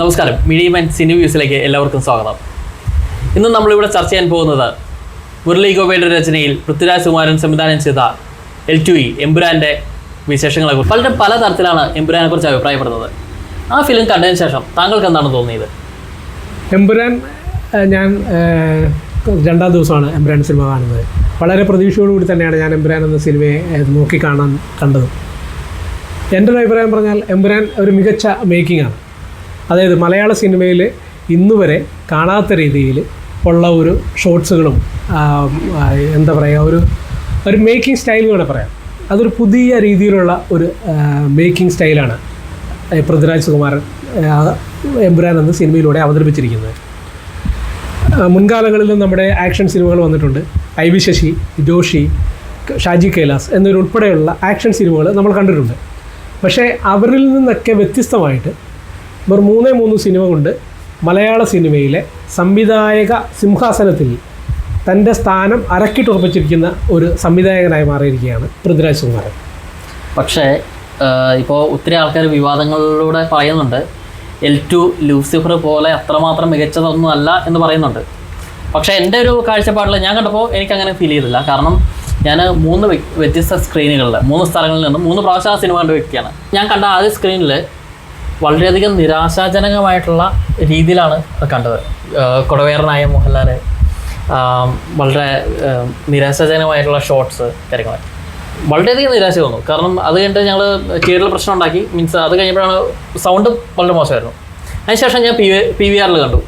നമസ്കാരം, medium and Sini വ്യൂസിലേക്ക് എല്ലാവർക്കും സ്വാഗതം. ഇന്ന് നമ്മളിവിടെ ചർച്ച ചെയ്യാൻ പോകുന്നത് മുരളി ഗോപിയുടെ രചനയിൽ പൃഥ്വിരാജ് കുമാരൻ സംവിധാനം ചെയ്ത L2E എമ്പുരാൻ്റെ വിശേഷങ്ങളെക്കുറിച്ച് പല തരത്തിലാണ് എമ്പുരാനെ കുറിച്ച് അഭിപ്രായപ്പെടുന്നത്. ആ ഫിലിം കണ്ടതിന് ശേഷം താങ്കൾക്ക് എന്താണ് തോന്നിയത്? എമ്പുരാൻ ഞാൻ രണ്ടാം ദിവസമാണ് എമ്പുരാൻ സിനിമ കാണുന്നത്. വളരെ പ്രതീക്ഷയോടുകൂടി തന്നെയാണ് ഞാൻ എമ്പുരാൻ എന്ന സിനിമയെ കണ്ടത്. എൻ്റെ ഒരു അഭിപ്രായം പറഞ്ഞാൽ എമ്പുരാൻ ഒരു മികച്ച മേക്കിംഗാണ്. അതായത് മലയാള സിനിമയിൽ ഇന്നുവരെ കാണാത്ത രീതിയിൽ ഉള്ള ഒരു ഷോട്ട്സുകളും എന്താ പറയുക, ഒരു മേക്കിംഗ് സ്റ്റൈൽ കൂടെ പറയാം. അതൊരു പുതിയ രീതിയിലുള്ള ഒരു മേക്കിംഗ് സ്റ്റൈലാണ് പൃഥ്വിരാജ് കുമാരൻ എമ്പുരാൻ എന്ന സിനിമയിലൂടെ അവതരിപ്പിച്ചിരിക്കുന്നത്. മുൻകാലങ്ങളിലും നമ്മുടെ ആക്ഷൻ സിനിമകൾ വന്നിട്ടുണ്ട്. IB ശശി, ജോഷി, ഷാജി കൈലാസ് എന്നിവരുൾപ്പെടെയുള്ള ആക്ഷൻ സിനിമകൾ നമ്മൾ കണ്ടിട്ടുണ്ട്. പക്ഷേ അവരിൽ നിന്നൊക്കെ വ്യത്യസ്തമായിട്ട് ഇവർ 3 സിനിമ കൊണ്ട് മലയാള സിനിമയിലെ സംവിധായക സിംഹാസനത്തിൽ തൻ്റെ സ്ഥാനം അരക്കിട്ടുറപ്പിച്ചിരിക്കുന്ന ഒരു സംവിധായകനായി മാറിയിരിക്കുകയാണ് പൃഥ്വിരാജ് കുമാരൻ. പക്ഷേ ഇപ്പോൾ ഒത്തിരി ആൾക്കാർ വിവാദങ്ങളിലൂടെ പറയുന്നുണ്ട് L2 ലൂസിഫർ പോലെ അത്രമാത്രം മികച്ചതൊന്നും അല്ല എന്ന് പറയുന്നുണ്ട്. പക്ഷേ എൻ്റെ ഒരു കാഴ്ചപ്പാടിൽ ഞാൻ കണ്ടപ്പോൾ എനിക്കങ്ങനെ ഫീൽ ചെയ്തില്ല. കാരണം ഞാൻ 3 വ്യത്യസ്ത സ്ക്രീനുകളിൽ 3 സ്ഥലങ്ങളിൽ നിന്നും 3 പ്രാവശ്യം ആ സിനിമ കണ്ട വ്യക്തിയാണ്. ഞാൻ കണ്ട ആദ്യ സ്ക്രീനിൽ വളരെയധികം നിരാശാജനകമായിട്ടുള്ള രീതിയിലാണ് കണ്ടത്. കൊടവേറനായ മോഹൻലാൽ വളരെ നിരാശാജനകമായിട്ടുള്ള ഷോട്ട്സ് കാര്യങ്ങൾ വളരെയധികം നിരാശ തോന്നും. കാരണം അത് കഴിഞ്ഞിട്ട് ഞങ്ങൾ തിയേറ്ററിൽ പ്രശ്നം ഉണ്ടാക്കി. മീൻസ് അത് കഴിഞ്ഞപ്പോഴാണ് സൗണ്ട് വളരെ മോശമായിരുന്നു. അതിനുശേഷം ഞാൻ PVR കണ്ടു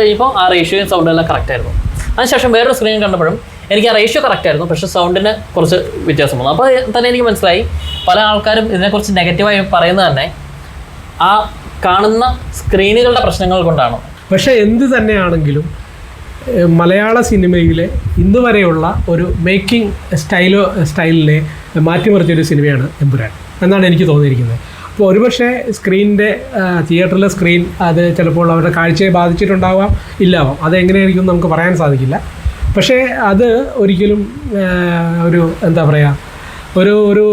കഴിഞ്ഞപ്പോൾ ആ റേഷ്യോയും സൗണ്ടും എല്ലാം കറക്റ്റായിരുന്നു. അതിനുശേഷം വേറൊരു സ്ക്രീൻ കണ്ടപ്പോഴും എനിക്ക് ആ റേഷ്യോ കറക്റ്റായിരുന്നു, പക്ഷേ സൗണ്ടിന് കുറച്ച് വ്യത്യാസം വന്നു. അപ്പോൾ തന്നെ എനിക്ക് മനസ്സിലായി പല ആൾക്കാരും ഇതിനെക്കുറിച്ച് നെഗറ്റീവായി പറയുന്നത് തന്നെ ആ കാണുന്ന സ്ക്രീനുകളുടെ പ്രശ്നങ്ങൾ കൊണ്ടാണ്. പക്ഷേ എന്ത് തന്നെയാണെങ്കിലും മലയാള സിനിമയിലെ ഇന്ന് വരെയുള്ള ഒരു മേക്കിംഗ് സ്റ്റൈലിനെ മാറ്റിമറിച്ചൊരു സിനിമയാണ് എമ്പുരാൻ എന്നാണ് എനിക്ക് തോന്നിയിരിക്കുന്നത്. അപ്പോൾ ഒരുപക്ഷെ സ്ക്രീനിൻ്റെ തിയേറ്ററിലെ സ്ക്രീൻ അത് ചിലപ്പോൾ അവരുടെ കാഴ്ചയെ ബാധിച്ചിട്ടുണ്ടാവാം, ഇല്ലാവാം. അതെങ്ങനെയായിരിക്കും നമുക്ക് പറയാൻ സാധിക്കില്ല. പക്ഷേ അത് ഒരിക്കലും ഒരു എന്താ പറയുക, ഒരു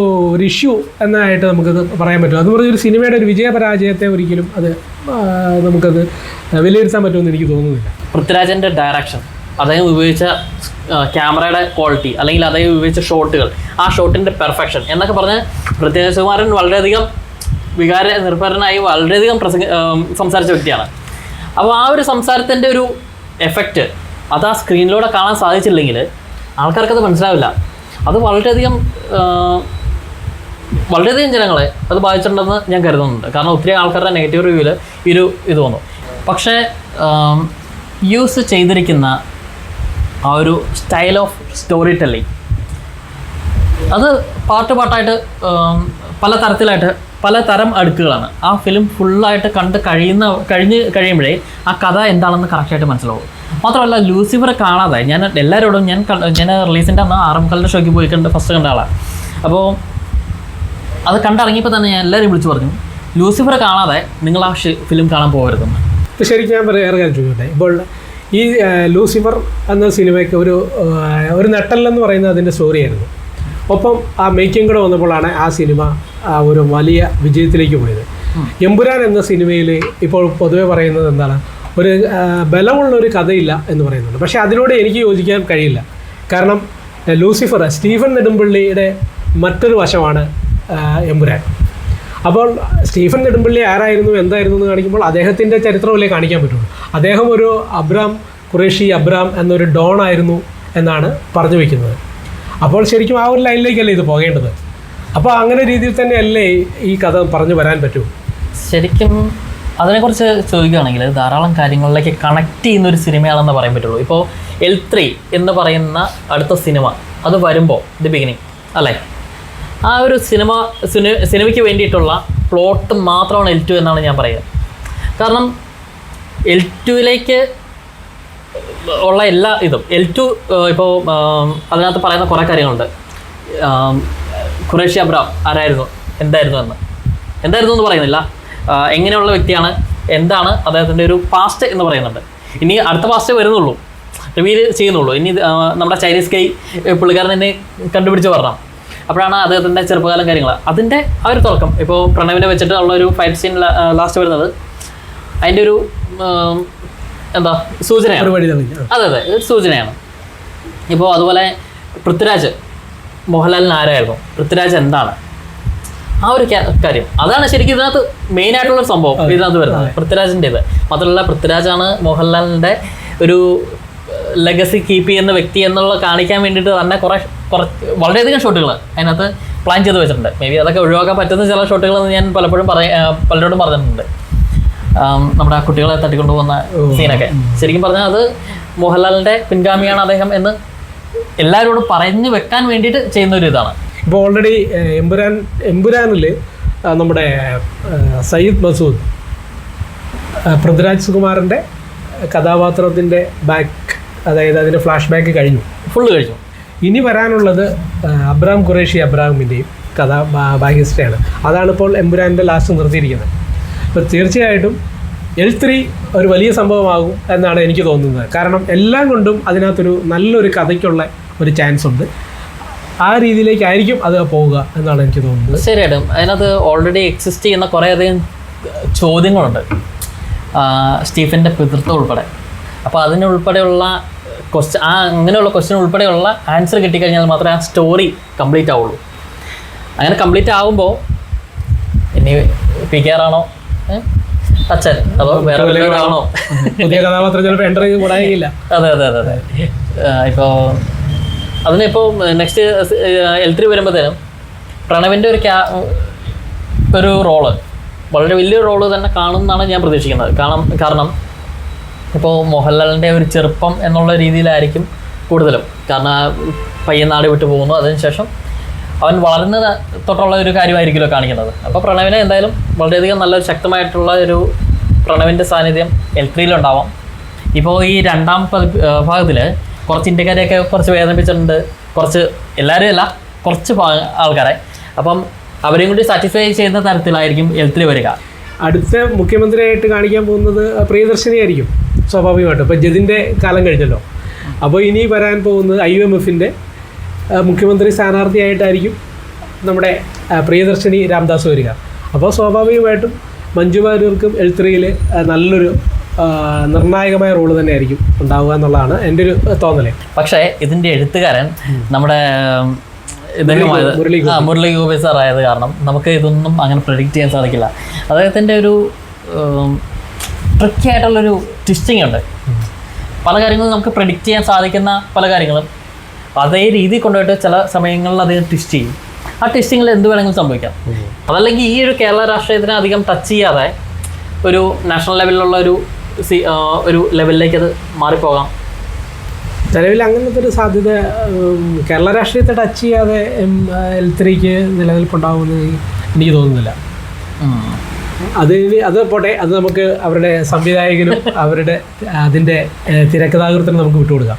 ഇഷ്യൂ എന്നായിട്ട് നമുക്കത് പറയാൻ പറ്റും. അത് പറഞ്ഞൊരു സിനിമയുടെ ഒരു വിജയപരാജയത്തെ ഒരിക്കലും നമുക്കത് വിലയിരുത്താൻ പറ്റുമെന്ന് എനിക്ക് തോന്നുന്നില്ല. പൃഥ്വിരാജിൻ്റെ ഡയറക്ഷൻ, അദ്ദേഹം ഉപയോഗിച്ച ക്യാമറയുടെ ക്വാളിറ്റി, അല്ലെങ്കിൽ അദ്ദേഹം ഉപയോഗിച്ച ഷോട്ടുകൾ, ആ ഷോട്ടിൻ്റെ പെർഫെക്ഷൻ എന്നൊക്കെ പറഞ്ഞ് പൃഥ്വിരാജ് കുമാരൻ വളരെയധികം വികാര നിർഭരനായി വളരെയധികം സംസാരിച്ച വ്യക്തിയാണ്. അപ്പോൾ ആ ഒരു സംസാരത്തിൻ്റെ ഒരു എഫക്റ്റ് അത് ആ സ്ക്രീനിലൂടെ കാണാൻ സാധിച്ചില്ലെങ്കിൽ ആൾക്കാർക്കത് മനസ്സിലാവില്ല. അത് വളരെയധികം ജനങ്ങളെ അത് ബാധിച്ചിട്ടുണ്ടെന്ന് ഞാൻ കരുതുന്നുണ്ട്. കാരണം ഒത്തിരി ആൾക്കാരുടെ നെഗറ്റീവ് റിവ്യൂവിൽ ഇത് വന്നു. പക്ഷേ യൂസ് ചെയ്തിരിക്കുന്ന ആ ഒരു സ്റ്റൈൽ ഓഫ് സ്റ്റോറി ടെല്ലിങ് അത് പാർട്ടായിട്ട് പലതരം അടുക്കുകളാണ്. ആ ഫിലിം ഫുള്ളായിട്ട് കഴിയുമ്പോഴേ ആ കഥ എന്താണെന്ന് കറക്റ്റായിട്ട് മനസ്സിലാവും. മാത്രമല്ല ലൂസിഫർ കാണാതെ ഞാൻ എല്ലാവരോടും ഞാൻ റിലീസിൻ്റെ അന്ന് 6:45 ഷോയ്ക്ക് പോയി ഫസ്റ്റ് കണ്ട ആളാണ്. അപ്പോൾ അത് കണ്ടിറങ്ങിയപ്പോൾ തന്നെ ഞാൻ എല്ലാവരും വിളിച്ചു പറഞ്ഞു, ലൂസിഫർ കാണാതെ നിങ്ങൾ ആ ഫിലിം കാണാൻ പോകരുതെന്ന്. ശരിക്കും ഞാൻ വേറെ കാര്യം ചോദിക്കട്ടെ. ഇപ്പോൾ ഈ ലൂസിഫർ എന്ന സിനിമയ്ക്ക് ഒരു നെട്ടല്ലെന്ന് പറയുന്നത് അതിൻ്റെ സ്റ്റോറിയായിരുന്നു. ഒപ്പം ആ മേക്കിംഗ് കൂടെ വന്നപ്പോഴാണ് ആ സിനിമ ഒരു വലിയ വിജയത്തിലേക്ക് പോയത്. എമ്പുരാൻ എന്ന സിനിമയിൽ ഇപ്പോൾ പൊതുവെ പറയുന്നത് എന്താണ്, ഒരു ബലമുള്ളൊരു കഥയില്ല എന്ന് പറയുന്നുണ്ട്. പക്ഷേ അതിനോട് എനിക്ക് യോജിക്കാൻ കഴിയില്ല. കാരണം ലൂസിഫർ സ്റ്റീഫൻ നെടുമ്പള്ളിയുടെ മറ്റൊരു വശമാണ് എമ്പുരാൻ. അപ്പോൾ സ്റ്റീഫൻ നെടുമ്പള്ളി ആരായിരുന്നു എന്തായിരുന്നു എന്ന് കാണിക്കുമ്പോൾ അദ്ദേഹത്തിൻ്റെ ചരിത്രമല്ലേ കാണിക്കാൻ പറ്റുള്ളൂ. അദ്ദേഹം ഒരു ഖുറേഷി അബ്രാം എന്നൊരു ഡോൺ ആയിരുന്നു എന്നാണ് പറഞ്ഞു വയ്ക്കുന്നത്. അപ്പോൾ ശരിക്കും ആ ഒരു ലൈനിലേക്കല്ലേ ഇത് പോകേണ്ടത്. അപ്പോൾ അങ്ങനെ രീതിയിൽ തന്നെയല്ലേ ഈ കഥ പറഞ്ഞു വരാൻ പറ്റൂ. ശരിക്കും അതിനെക്കുറിച്ച് ചോദിക്കുകയാണെങ്കിൽ ധാരാളം കാര്യങ്ങളിലേക്ക് കണക്ട് ചെയ്യുന്നൊരു സിനിമയാണെന്ന് പറയാൻ പറ്റുള്ളൂ. ഇപ്പോൾ L3 എന്ന് പറയുന്ന അടുത്ത സിനിമ അത് വരുമ്പോൾ ദി ബിഗിനിങ് അല്ലേ, ആ ഒരു സിനിമയ്ക്ക് വേണ്ടിയിട്ടുള്ള പ്ലോട്ട് മാത്രമാണ് L2 എന്നാണ് ഞാൻ പറയുക. കാരണം L2ലേക്ക് ഉള്ള എല്ലാ ഇതും L2 ഇപ്പോൾ അതിനകത്ത് പറയുന്ന കുറേ കാര്യങ്ങളുണ്ട്. ഖുറേഷി അബ്രാം ആരായിരുന്നു, എന്തായിരുന്നു എന്ന് പറയുന്നില്ല. എങ്ങനെയുള്ള വ്യക്തിയാണ്, എന്താണ് അദ്ദേഹത്തിൻ്റെ ഒരു പാസ്റ്റ് എന്ന് പറയുന്നുണ്ട്. ഇനി അടുത്ത പാസ്റ്റ് വരുന്നുള്ളൂ, റിവീൽ ചെയ്യുന്നുള്ളൂ. ഇനി നമ്മുടെ ചൈനീസ് കൈ പുള്ളിക്കാരൻ എന്നെ കണ്ടുപിടിച്ച് പറഞ്ഞാൽ അപ്പോഴാണ് അദ്ദേഹത്തിൻ്റെ ചെറുപ്പകാലം കാര്യങ്ങൾ അതിൻ്റെ ആ ഒരു തുടക്കം. ഇപ്പോൾ പ്രണവിനെ വെച്ചിട്ട് ഉള്ള ഒരു ഫൈറ്റ് സീൻ ലാസ്റ്റ് വരുന്നത് അതിൻ്റെ ഒരു എന്താ സൂചനയാണ്. ഒരു വഴി തങ്ങി. അതെ അതെ, ഒരു സൂചനയാണ്. ഇപ്പോൾ അതുപോലെ പൃഥ്വിരാജ് മോഹൻലാലിന് ആരായിരുന്നു, പൃഥ്വിരാജ് എന്താണ്, ആ ഒരു കാര്യം അതാണ് ശരിക്കും ഇതിനകത്ത് മെയിൻ ആയിട്ടുള്ളൊരു സംഭവം ഇതിനകത്ത് വരുന്നത്, പൃഥ്വിരാജിൻ്റേത്. മാത്രമല്ല പൃഥ്വിരാജാണ് മോഹൻലാലിൻ്റെ ഒരു ലെഗസി കീപ്പ് ചെയ്യുന്ന വ്യക്തി എന്നുള്ള കാണിക്കാൻ വേണ്ടിയിട്ട് തന്നെ വളരെയധികം ഷോട്ടുകൾ അതിനകത്ത് പ്ലാൻ ചെയ്ത് വെച്ചിട്ടുണ്ട്. മേ ബി അതൊക്കെ ഒഴിവാക്കാൻ പറ്റുന്ന ചില ഷോട്ടുകളെന്ന് ഞാൻ പലരോടും പറഞ്ഞിട്ടുണ്ട്. നമ്മുടെ ആ കുട്ടികളെ തട്ടിക്കൊണ്ടുപോകുന്ന സീനൊക്കെ ശരിക്കും പറഞ്ഞാൽ അത് മോഹൻലാലിൻ്റെ പിൻഗാമിയാണ് അദ്ദേഹം എന്ന് എല്ലാവരോടും പറഞ്ഞു വെക്കാൻ വേണ്ടിയിട്ട് ചെയ്യുന്ന ഒരു ഇതാണ്. ഇപ്പോൾ ഓൾറെഡി എമ്പുരാനിൽ നമ്മുടെ സയ്യിദ് മസൂദ് പൃഥ്വിരാജ് കുമാറിൻ്റെ കഥാപാത്രത്തിൻ്റെ അതായത് അതിൻ്റെ ഫ്ലാഷ് ബാക്ക് ഫുള്ള് കഴിഞ്ഞു. ഇനി വരാനുള്ളത് അബ്രാം ഖുറേഷി അബ്രാമിൻ്റെയും ബാക്ക് ഹിസ്റ്ററിയാണ്. അതാണിപ്പോൾ എമ്പുരാൻ്റെ ലാസ്റ്റ് നിർത്തിയിരിക്കുന്നത്. അപ്പോൾ തീർച്ചയായിട്ടും L3 ഒരു വലിയ സംഭവമാകും എന്നാണ് എനിക്ക് തോന്നുന്നത്. കാരണം എല്ലാം കൊണ്ടും അതിനകത്തൊരു നല്ലൊരു കഥയ്ക്കുള്ള ഒരു ചാൻസ് ഉണ്ട്. ആ രീതിയിലേക്കായിരിക്കും അത് പോവുക എന്നാണ് എനിക്ക് തോന്നുന്നത്. ശരിയായിട്ടും അതിനകത്ത് ഓൾറെഡി എക്സിസ്റ്റ് ചെയ്യുന്ന കുറേയധികം ചോദ്യങ്ങളുണ്ട്, സ്റ്റീഫൻ്റെ പിതൃത്വം ഉൾപ്പെടെ. അപ്പോൾ അതിനുൾപ്പെടെയുള്ള അങ്ങനെയുള്ള ക്വസ്റ്റ്യൻ ഉൾപ്പെടെയുള്ള ആൻസർ കിട്ടിക്കഴിഞ്ഞാൽ മാത്രമേ ആ സ്റ്റോറി കംപ്ലീറ്റ് ആവുള്ളൂ. അങ്ങനെ കംപ്ലീറ്റ് ആകുമ്പോൾ ഇനി PKR ആണോ അച്ഛൻ അതോ വേറെ വല്ലവരാണോ പുതിയ കഥാപാത്രം ചിലപ്പോൾ എൻ്റർ ചെയ്ത് കൂടായില്ല. അതെ അതെ അതെ അതെ. ഇപ്പോൾ അതിനിപ്പോൾ നെക്സ്റ്റ് L3 വരുമ്പോഴത്തേനും പ്രണവിൻ്റെ ഒരു റോള് വളരെ വലിയൊരു റോള് തന്നെ കാണുമെന്നാണ് ഞാൻ പ്രതീക്ഷിക്കുന്നത്. കാരണം ഇപ്പോൾ മോഹൻലാലിൻ്റെ ഒരു ചെറുപ്പം എന്നുള്ള രീതിയിലായിരിക്കും കൂടുതലും. കാരണം പയ്യൻ നാട് വിട്ടു പോകുന്നു, അതിനുശേഷം അവൻ വളർന്ന തൊട്ടുള്ള ഒരു കാര്യമായിരിക്കുമല്ലോ കാണിക്കുന്നത്. അപ്പോൾ പ്രണവിനെ എന്തായാലും വളരെയധികം നല്ലൊരു ശക്തമായിട്ടുള്ള ഒരു പ്രണവിൻ്റെ സാന്നിധ്യം L3 ഇപ്പോൾ ഈ രണ്ടാം ഭാഗത്തിൽ കുറച്ച് ഇന്ത്യക്കാരെയൊക്കെ കുറച്ച് വേദനിപ്പിച്ചിട്ടുണ്ട്, എല്ലാവരും അല്ല കുറച്ച് ആൾക്കാരെ. അപ്പം അവരെയും കൂടി സാറ്റിസ്ഫൈ ചെയ്യുന്ന തരത്തിലായിരിക്കും L3 വരിക. അടുത്ത മുഖ്യമന്ത്രിയായിട്ട് കാണിക്കാൻ പോകുന്നത് പ്രിയദർശിനി ആയിരിക്കും സ്വാഭാവികമായിട്ടും. ഇപ്പോൾ ജതിൻ്റെ കാലം കഴിഞ്ഞല്ലോ. അപ്പോൾ ഇനി വരാൻ പോകുന്നത് IMFൻ്റെ മുഖ്യമന്ത്രി സ്ഥാനാർത്ഥിയായിട്ടായിരിക്കും നമ്മുടെ പ്രിയദർശിനി രാംദാസ് വരിക. അപ്പോൾ സ്വാഭാവികമായിട്ടും മഞ്ജു വാര്യർക്കും L3 നല്ലൊരു നിർണായകമായ റോള് തന്നെയായിരിക്കും ഉണ്ടാവുക എന്നുള്ളതാണ് എൻ്റെ ഒരു തോന്നൽ. പക്ഷേ ഇതിൻ്റെ എഴുത്തുകാരൻ നമ്മുടെ മുരളി ഗോപി സാർ ആയത് കാരണം നമുക്ക് ഇതൊന്നും അങ്ങനെ പ്രെഡിക്റ്റ് ചെയ്യാൻ സാധിക്കില്ല. അദ്ദേഹത്തിൻ്റെ ഒരു ട്രിക്കി ആയിട്ടുള്ളൊരു ട്വിസ്റ്റിംഗ് ഉണ്ട്. പല കാര്യങ്ങളും നമുക്ക് പ്രെഡിക്റ്റ് ചെയ്യാൻ സാധിക്കുന്ന പല കാര്യങ്ങളും അതേ രീതിയിൽ കൊണ്ടുപോയിട്ട് ചില സമയങ്ങളിൽ അത് ട്വിസ്റ്റ് ചെയ്യും. ആ ട്വിസ്റ്റിങ്ങിൽ എന്ത് വേണമെങ്കിലും സംഭവിക്കാം. അതല്ലെങ്കിൽ ഈ ഒരു കേരള രാഷ്ട്രീയത്തിനെ അധികം ടച്ച് ചെയ്യാതെ ഒരു നാഷണൽ ലെവലിലുള്ള ഒരു ലെവലിലേക്ക് അത് മാറിപ്പോകാം. നിലവിൽ അങ്ങനത്തെ ഒരു സാധ്യത കേരള രാഷ്ട്രീയത്തെ ടച്ച് ചെയ്യാതെ L3 നിലനിൽപ്പുണ്ടാവുമെന്ന് എനിക്ക് തോന്നുന്നില്ല. അത് പോട്ടെ, അത് നമുക്ക് അവരുടെ സംവിധായകനും അതിൻ്റെ തിരക്കഥാകൃത്തിനും നമുക്ക് വിട്ടുകൊടുക്കാം.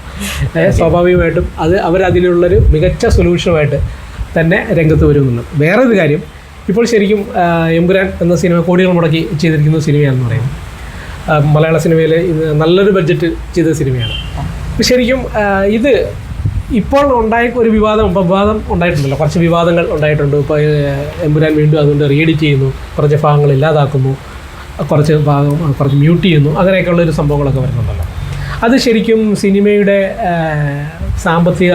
സ്വാഭാവികമായിട്ടും അവരതിനുള്ളൊരു മികച്ച സൊല്യൂഷനുമായിട്ട് തന്നെ രംഗത്ത് വരുന്നുണ്ട്. വേറൊരു കാര്യം, ഇപ്പോൾ ശരിക്കും എമ്പുരാൻ എന്ന സിനിമ കോടികൾ മുടക്കി ചെയ്തിരിക്കുന്ന സിനിമയാണെന്ന് പറയുന്നത്. മലയാള സിനിമയിൽ ഇത് നല്ലൊരു ബഡ്ജറ്റ് ചെയ്ത സിനിമയാണ്. ശരിക്കും ഇത് ഇപ്പോൾ ഒരു വിവാദം ഉണ്ടായിട്ടുണ്ടല്ലോ, കുറച്ച് വിവാദങ്ങൾ ഉണ്ടായിട്ടുണ്ട്. ഇപ്പോൾ എമ്പുരാൻ വീണ്ടും അതുകൊണ്ട് റീഎഡിറ്റ് ചെയ്യുന്നു, കുറച്ച് ഭാഗങ്ങൾ ഇല്ലാതാക്കുന്നു, കുറച്ച് മ്യൂട്ട് ചെയ്യുന്നു, അങ്ങനെയൊക്കെയുള്ളൊരു സംഭവങ്ങളൊക്കെ വരുന്നുണ്ടല്ലോ. അത് ശരിക്കും സിനിമയുടെ സാമ്പത്തിക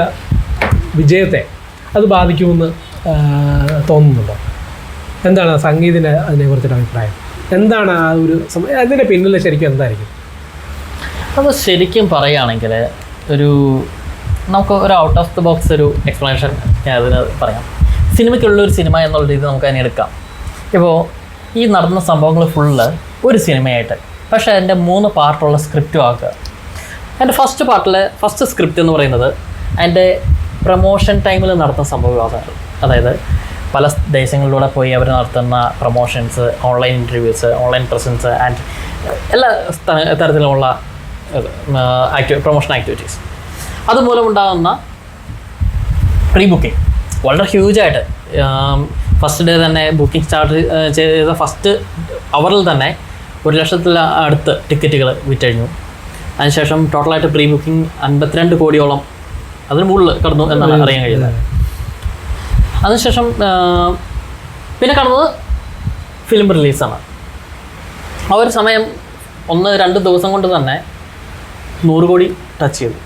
വിജയത്തെ അത് ബാധിക്കുമെന്ന് തോന്നുന്നുണ്ടോ? എന്താണ് സംഗീതിന് അതിനെക്കുറിച്ചൊരു അഭിപ്രായം? എന്താണ് ആ ഒരു അതിൻ്റെ പിന്നിൽ ശരിക്കും എന്തായിരിക്കും? അത് ശരിക്കും പറയുകയാണെങ്കിൽ നമുക്ക് ഒരു ഔട്ട് ഓഫ് ദ ബോക്സ് ഒരു എക്സ്പ്ലനേഷൻ ഞാൻ അതിന് പറയാം. സിനിമയ്ക്കുള്ളൊരു സിനിമ എന്നുള്ള രീതി നമുക്ക് അതിനെ എടുക്കാം. ഇപ്പോൾ ഈ നടന്ന സംഭവങ്ങൾ ഫുള്ള് ഒരു സിനിമയായിട്ട്, പക്ഷേ അതിൻ്റെ 3 പാർട്ടുള്ള സ്ക്രിപ്റ്റും ആക്കുക. അതിൻ്റെ ഫസ്റ്റ് സ്ക്രിപ്റ്റ് എന്ന് പറയുന്നത് അതിൻ്റെ പ്രൊമോഷൻ ടൈമിൽ നടത്തുന്ന സംഭവമാണ്. അതായത് പല ദേശങ്ങളിലൂടെ പോയി അവർ നടത്തുന്ന promotions, online interviews, online presence and എല്ലാ തരത്തിലുമുള്ള പ്രൊമോഷൻ ആക്ടിവിറ്റീസ്. അതുമൂലമുണ്ടാകുന്ന പ്രീ ബുക്കിംഗ് വളരെ ഹ്യൂജായിട്ട് ഫസ്റ്റ് ഡേ തന്നെ ബുക്കിംഗ് സ്റ്റാർട്ട് ചെയ്ത ഫസ്റ്റ് അവറിൽ തന്നെ 1,00,000 അടുത്ത് ടിക്കറ്റുകൾ വിറ്റഴിഞ്ഞു. അതിനുശേഷം ടോട്ടലായിട്ട് പ്രീ ബുക്കിംഗ് 52 കോടിയോളം അതിന് മുകളിൽ കടന്നു എന്നാണ് അറിയാൻ കഴിയുന്നത്. അതിനുശേഷം പിന്നെ കാണുന്നത് ഫിലിം റിലീസാണ്. ആ ഒരു സമയം 1-2 ദിവസം കൊണ്ട് തന്നെ 100 കോടി ടച്ച് ചെയ്തു.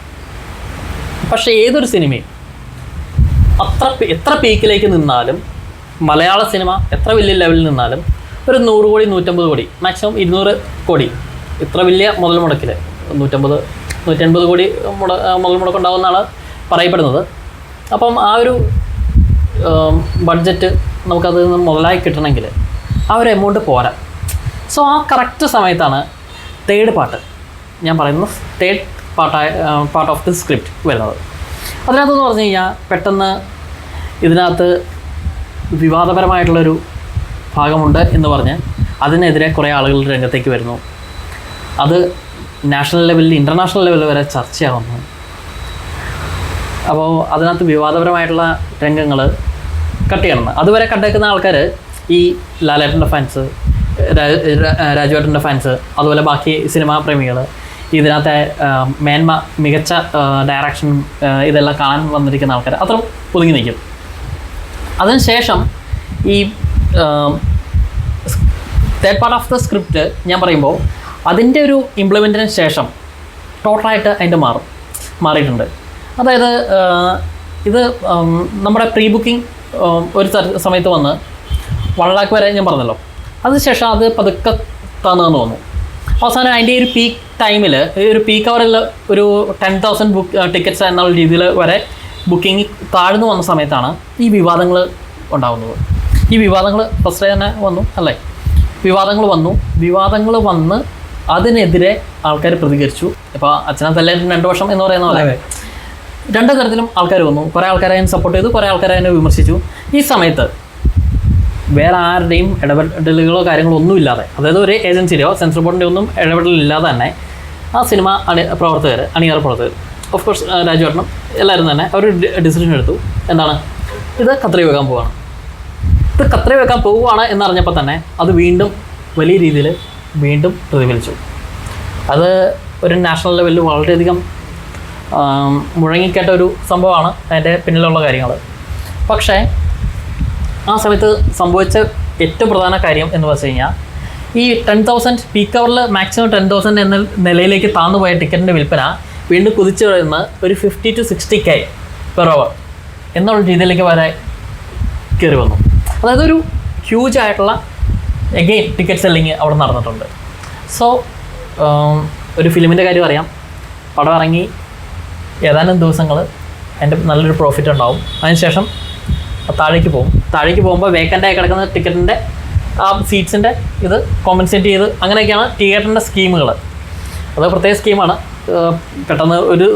പക്ഷേ ഏതൊരു സിനിമയും എത്ര പീക്കിലേക്ക് നിന്നാലും, മലയാള സിനിമ എത്ര വലിയ ലെവലിൽ നിന്നാലും ഒരു 100 കോടി 150 കോടി മാക്സിമം 200 കോടി ഇത്ര വലിയ മുതൽ മുടക്കിൽ 150 കോടി മുതൽ മുടക്കുണ്ടാവുമെന്നാണ് പറയപ്പെടുന്നത്. അപ്പം ആ ഒരു ബഡ്ജറ്റ് നമുക്കത് മുതലായി കിട്ടണമെങ്കിൽ ആ ഒരു എമൗണ്ട് പോരാ. സോ ആ കറക്റ്റ് സമയത്താണ് തേർഡ് പാർട്ട്, ഞാൻ പറയുന്നത് third part of the script വരുന്നത്. അതിനകത്തെന്ന് പറഞ്ഞു കഴിഞ്ഞാൽ പെട്ടെന്ന് ഇതിനകത്ത് വിവാദപരമായിട്ടുള്ളൊരു ഭാഗമുണ്ട് എന്ന് പറഞ്ഞ് അതിനെതിരെ കുറേ ആളുകൾ രംഗത്തേക്ക് വരുന്നു. അത് നാഷണൽ ലെവലിൽ ഇൻ്റർനാഷണൽ ലെവലിൽ വരെ ചർച്ചയാവുന്നു. അപ്പോൾ അതിനകത്ത് വിവാദപരമായിട്ടുള്ള രംഗങ്ങൾ കട്ട് ചെയ്യണം. അതുവരെ കണ്ടേക്കുന്ന ആൾക്കാർ ഈ ലാലേട്ടൻ്റെ ഫാൻസ്, രാജുവേട്ടൻ്റെ ഫാൻസ്, അതുപോലെ ബാക്കി സിനിമാ പ്രേമികൾ, ഇതിനകത്തെ മികച്ച ഡയറക്ഷൻ ഇതെല്ലാം കാണാൻ വന്നിരിക്കുന്ന ആൾക്കാർ അത്ര ഒതുങ്ങി നിൽക്കും. അതിനുശേഷം ഈ third part of the script ഞാൻ പറയുമ്പോൾ അതിൻ്റെ ഒരു ഇംപ്ലിമെൻറ്റിന് ശേഷം ടോട്ടലായിട്ട് അതിൻ്റെ മാറിയിട്ടുണ്ട്. അതായത് ഇത് നമ്മുടെ പ്രീ ബുക്കിംഗ് ഒരു സമയത്ത് വന്ന് 1 lakh വരെ ഞാൻ പറഞ്ഞല്ലോ. അതിനുശേഷം അത് പതുക്കെ താന്നു തോന്നുന്നു. അവസാനം അതിൻ്റെ ഒരു പീക്ക് ടൈമിൽ, ഒരു പീക്ക് അവറിൽ ഒരു 10,000 ടിക്കറ്റ്സ് എന്നുള്ള രീതിയിൽ വരെ ബുക്കിംഗ് താഴ്ന്നു വന്ന സമയത്താണ് ഈ വിവാദങ്ങൾ ഉണ്ടാകുന്നത്. ഈ വിവാദങ്ങൾ ഫസ്റ്റ് തന്നെ വന്നു അല്ലേ? വിവാദങ്ങൾ വന്ന് അതിനെതിരെ ആൾക്കാർ പ്രതികരിച്ചു. ഇപ്പോൾ അച്ഛനെ തല്ലേൻ 2 വർഷം എന്ന് പറയുന്ന പോലെ 2 തരത്തിലും ആൾക്കാർ വന്നു. കുറേ ആൾക്കാരെ അതിനെ സപ്പോർട്ട് ചെയ്തു, കുറേ ആൾക്കാരെ അതിനെ വിമർശിച്ചു. ഈ സമയത്ത് വേറെ ആരുടെയും ഇടപെടലുകളോ കാര്യങ്ങളോ ഒന്നുമില്ലാതെ, അതായത് ഒരു ഏജൻസിയുടെയോ സെൻസർ ബോർഡിൻ്റെ ഒന്നും ഇടപെടലില്ലാതെ തന്നെ ആ സിനിമ അണിയറ പ്രവർത്തകർ ഓഫ് കോഴ്സ് രാജുവേട്ടനും എല്ലാവരും തന്നെ അവർ ഡിസിഷൻ എടുത്തു. എന്താണ്? ഇത് കത്രി വെക്കാൻ പോവുകയാണ് എന്നറിഞ്ഞപ്പോൾ തന്നെ അത് വീണ്ടും വലിയ രീതിയിൽ പ്രതിഫലിച്ചു. അത് ഒരു നാഷണൽ ലെവലിൽ വളരെയധികം മുഴങ്ങിക്കേട്ട ഒരു സംഭവമാണ് അതിൻ്റെ പിന്നിലുള്ള കാര്യങ്ങൾ. പക്ഷേ ആ സമയത്ത് സംഭവിച്ച ഏറ്റവും പ്രധാന കാര്യം എന്ന് വെച്ച് കഴിഞ്ഞാൽ ഈ 10,000 പീക്ക് അവറിൽ മാക്സിമം 10,000 എന്ന നിലയിലേക്ക് താന്നുപോയ ടിക്കറ്റിൻ്റെ വിൽപ്പന വീണ്ടും കുതിച്ചു വരുന്ന ഒരു 50 to 60K പെർ അവർ എന്നുള്ള രീതിയിലേക്ക് വരെ കയറി വന്നു. അതായത് ഒരു ഹ്യൂജ് ആയിട്ടുള്ള എഗെയിൻ ടിക്കറ്റ് സെല്ലിങ് അവിടെ നടന്നിട്ടുണ്ട്. സോ ഒരു ഫിലിമിൻ്റെ കാര്യം അറിയാം, പടം ഇറങ്ങി ഏതാനും ദിവസങ്ങൾ അതിൻ്റെ നല്ലൊരു പ്രോഫിറ്റ് ഉണ്ടാവും. അതിനുശേഷം താഴേക്ക് പോകുമ്പോൾ വേക്കൻ്റായി കിടക്കുന്ന ടിക്കറ്റിൻ്റെ ആ സീറ്റ്സിൻ്റെ ഇത് കോമ്പൻസേറ്റ് ചെയ്ത് അങ്ങനെയൊക്കെയാണ് തിയേറ്ററിൻ്റെ സ്കീമുകൾ. അത് പ്രത്യേക സ്കീമാണ്. പെട്ടെന്ന് ഒരു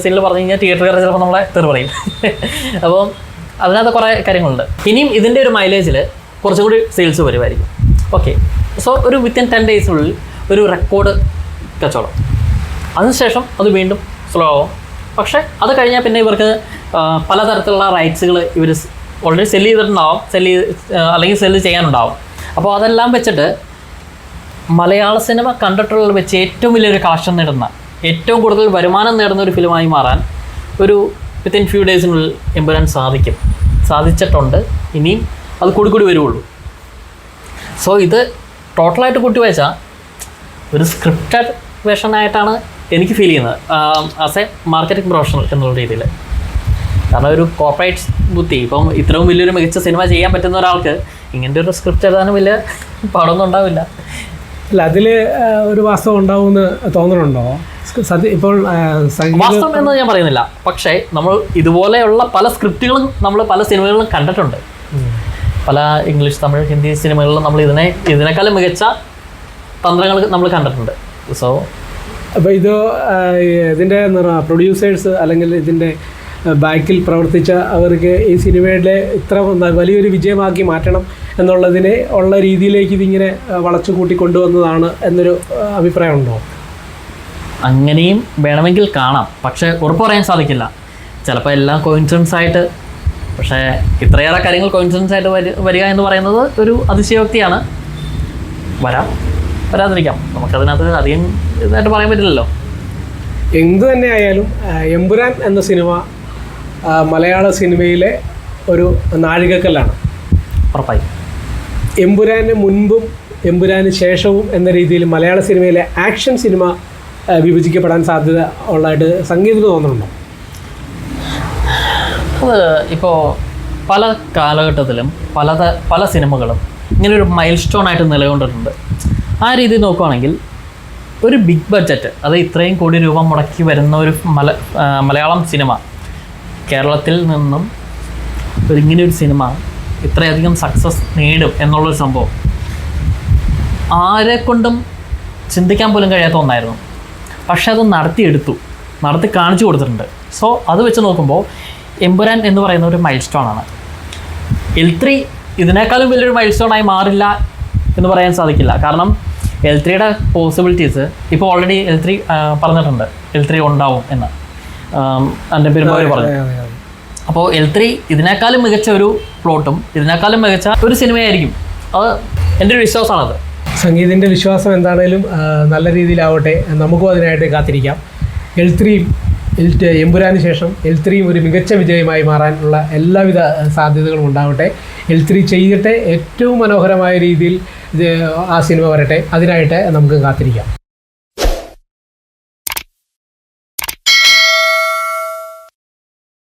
സീനിൽ പറഞ്ഞു കഴിഞ്ഞാൽ തിയേറ്ററുകാർ ചിലപ്പോൾ നമ്മളെ തെറി പറയും. അപ്പോൾ അതിനകത്ത് കുറേ കാര്യങ്ങളുണ്ട്. ഇനിയും ഇതിൻ്റെ ഒരു മൈലേജിൽ കുറച്ചും കൂടി സെയിൽസ് വരുമായിരിക്കും. ഓക്കെ, സോ ഒരു വിത്തിൻ 10 ഡേയ്സിനുള്ളിൽ ഒരു റെക്കോർഡ് കച്ചവടം. അതിനുശേഷം അത് വീണ്ടും സ്ലോ ആവും. പക്ഷേ അത് കഴിഞ്ഞാൽ പിന്നെ ഇവർക്ക് പലതരത്തിലുള്ള റൈറ്റ്സുകൾ ഇവർ ഓൾറെഡി സെല്ല് ചെയ്തിട്ടുണ്ടാവും, അല്ലെങ്കിൽ സെല്ല് ചെയ്യാനുണ്ടാവും. അപ്പോൾ അതെല്ലാം വെച്ചിട്ട് മലയാള സിനിമ കണ്ടിട്ടുള്ള വെച്ച് ഏറ്റവും വലിയൊരു കളക്ഷൻ നേടുന്ന, ഏറ്റവും കൂടുതൽ വരുമാനം നേടുന്ന ഒരു ഫിലിമായി മാറാൻ ഒരു വിത്തിൻ ഫ്യൂ ഡേയ്സിനുള്ളിൽ എമ്പുരാൻ സാധിച്ചിട്ടുണ്ട്. ഇനിയും അത് കൂടി വരുള്ളൂ. സോ ഇത് ടോട്ടലായിട്ട് കൂട്ടി വെച്ചാൽ ഒരു സ്ക്രിപ്റ്റഡ് വേഷനായിട്ടാണ് എനിക്ക് ഫീൽ ചെയ്യുന്നത് ആസ് എ മാർക്കറ്റിംഗ് പ്രൊഫഷണൽ എന്നുള്ള രീതിയിൽ. കാരണം ഒരു കോർപ്പറേറ്റ് ബുദ്ധി, ഇപ്പം ഇത്രയും വലിയൊരു മികച്ച സിനിമ ചെയ്യാൻ പറ്റുന്ന ഒരാൾക്ക് ഇങ്ങനത്തെ ഒരു സ്ക്രിപ്റ്റ് എഴുതാനും വലിയ പാടൊന്നും ഉണ്ടാവില്ല. അല്ല, അതിൽ ഒരു വാസ്തവം ഉണ്ടാവുമെന്ന് തോന്നുന്നുണ്ടോ? ഇപ്പോൾ വാസ്തവം എന്ന് ഞാൻ പറയുന്നില്ല, പക്ഷേ നമ്മൾ ഇതുപോലെയുള്ള പല സ്ക്രിപ്റ്റുകളും നമ്മൾ പല സിനിമകളിലും കണ്ടിട്ടുണ്ട്. പല ഇംഗ്ലീഷ്, തമിഴ്, ഹിന്ദി സിനിമകളിലും നമ്മൾ ഇതിനേക്കാളും മികച്ച തന്ത്രങ്ങൾ നമ്മൾ കണ്ടിട്ടുണ്ട്. സോ അപ്പോൾ ഇതിൻ്റെ പ്രൊഡ്യൂസേഴ്സ് അല്ലെങ്കിൽ ഇതിൻ്റെ ബാക്കിൽ പ്രവർത്തിച്ച അവർക്ക് ഈ സിനിമയുടെ ഇത്ര വലിയൊരു വിജയമാക്കി മാറ്റണം എന്നുള്ളതിനെ ഉള്ള രീതിയിലേക്ക് ഇതിങ്ങനെ വളച്ചു കൂട്ടി കൊണ്ടുവന്നതാണ് എന്നൊരു അഭിപ്രായമുണ്ടോ? അങ്ങനെയും വേണമെങ്കിൽ കാണാം, പക്ഷേ ഉറപ്പ് പറയാൻ സാധിക്കില്ല. ചിലപ്പോൾ എല്ലാം കോയിൻസിഡൻസ് ആയിട്ട്, പക്ഷേ ഇത്രയേറെ കാര്യങ്ങൾ കോയിൻസിഡൻസ് ആയിട്ട് വരിക എന്ന് പറയുന്നത് ഒരു അതിശയോക്തിയാണ്. വരാതിരിക്കാം, നമുക്കതിനകത്ത് അധികം ഇതായിട്ട് പറയാൻ പറ്റില്ലല്ലോ. എന്തു തന്നെ ആയാലും എമ്പുരാൻ എന്ന സിനിമ മലയാള സിനിമയിലെ ഒരു നാഴികക്കല്ലാണ്. ഉറപ്പായി. എമ്പുരാന് മുൻപും എമ്പുരാന് ശേഷവും എന്ന രീതിയിൽ മലയാള സിനിമയിലെ ആക്ഷൻ സിനിമ വിഭജിക്കപ്പെടാൻ സാധ്യത ഉള്ളതായിട്ട് സംഗീതത്തിന് തോന്നുന്നുണ്ടോ? അത് ഇപ്പോൾ പല കാലഘട്ടത്തിലും പല സിനിമകളും ഇങ്ങനൊരു മൈൽ സ്റ്റോൺ ആയിട്ട് നിലകൊണ്ടിട്ടുണ്ട്. ആ രീതിയിൽ നോക്കുകയാണെങ്കിൽ ഒരു ബിഗ് ബഡ്ജറ്റ്, അത് ഇത്രയും കോടി രൂപ മുടക്കി വരുന്ന ഒരു മലയാളം സിനിമ, കേരളത്തിൽ നിന്നും ഇങ്ങനെയൊരു സിനിമ ഇത്രയധികം സക്സസ് നേടും എന്നുള്ളൊരു സംഭവം ആരെക്കൊണ്ടും ചിന്തിക്കാൻ പോലും കഴിയാത്ത ഒന്നായിരുന്നു. പക്ഷെ അത് നടത്തി കാണിച്ചു കൊടുത്തിട്ടുണ്ട്. സോ അത് വെച്ച് നോക്കുമ്പോൾ എമ്പുരാൻ എന്ന് പറയുന്ന ഒരു മൈൽ സ്റ്റോൺ ആണ്. L3 ഇതിനേക്കാളും വലിയൊരു മൈൽ സ്റ്റോണായി മാറില്ല എന്ന് പറയാൻ സാധിക്കില്ല. കാരണം L3യുടെ പോസിബിലിറ്റീസ് ഇപ്പോൾ ഓൾറെഡി L3 പറഞ്ഞിട്ടുണ്ട്, L3 ഉണ്ടാവും എന്ന് എൻ്റെ പെരുമാറി പറഞ്ഞു. അപ്പോൾ L3 ഇതിനേക്കാളും മികച്ച ഒരു പ്ലോട്ടും ഇതിനേക്കാളും മികച്ച ഒരു സിനിമയായിരിക്കും. അത് എൻ്റെ ഒരു വിശ്വാസമാണത്. സംഗീതിൻ്റെ വിശ്വാസം എന്താണേലും നല്ല രീതിയിലാവട്ടെ, നമുക്കും അതിനായിട്ട് കാത്തിരിക്കാം. എമ്പുരാന് ശേഷം L3 ഒരു മികച്ച വിജയമായി മാറാനുള്ള എല്ലാവിധ സാധ്യതകളും ഉണ്ടാവട്ടെ. L3 ചെയ്തിട്ട് ഏറ്റവും മനോഹരമായ രീതിയിൽ ആ സിനിമ വരട്ടെ. അതിനായിട്ട് നമുക്ക് കാത്തിരിക്കാം.